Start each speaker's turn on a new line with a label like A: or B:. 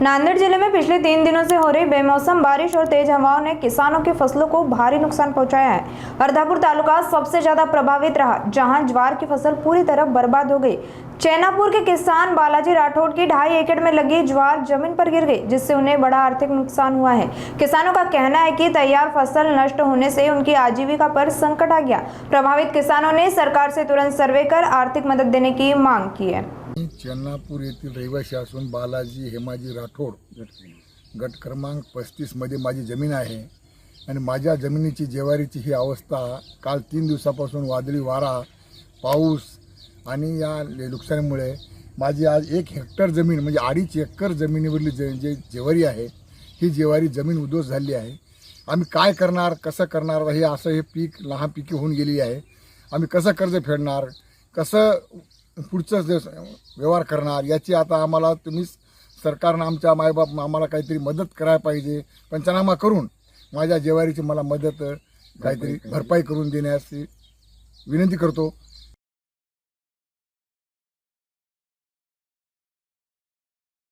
A: नांदेड़ जिले में पिछले 3 दिनों से हो रही बेमौसम बारिश और तेज हवाओं ने किसानों की फसलों को भारी नुकसान पहुंचाया है। अर्धापुर तालुका सबसे ज्यादा प्रभावित रहा, जहां ज्वार की फसल पूरी तरह बर्बाद हो गई। चैनापुर के किसान बालाजी राठौड़ की 2.5 एकड़ में लगी ज्वार जमीन पर गिर गई, जिससे उन्हें बड़ा आर्थिक नुकसान हुआ है। किसानों का कहना है कि तैयार फसल नष्ट होने से उनकी आजीविका पर संकट आ गया। प्रभावित किसानों ने सरकार से तुरंत सर्वे कर आर्थिक मदद देने की मांग की है।
B: चेन्नापूर येथील रहिवासी असून बालाजी हेमाजी राठोड गट क्रमांक 35 मध्ये माझी जमीन आहे आणि माझ्या जमिनीची ज्वारीची ही अवस्था काल 3 दिवसापासून वादळी वारा पाऊस आणि या नुकसानीमुळे माझी आज 1 हेक्टर जमीन म्हणजे 2.5 एकर जमिनीवरली जे ज्वारी आहे ही ज्वारी जमीन उद्ध्वस्त झाली आहे। आम्ही काय करणार, कसं करणार, हे असं हे पीक लहान पिके होऊन गेली आहे। आम्ही कसं कर्ज फेडणार, कसं पुढचं व्यवहार करणार, याची आता आम्हाला तुम्ही सरकारनं आमच्या मायबाप आम्हाला काहीतरी मदत करायला पाहिजे। पंचनामा करून माझ्या ज्वारीची मला मदत काहीतरी भरपाई करून देण्याची विनंती करतो।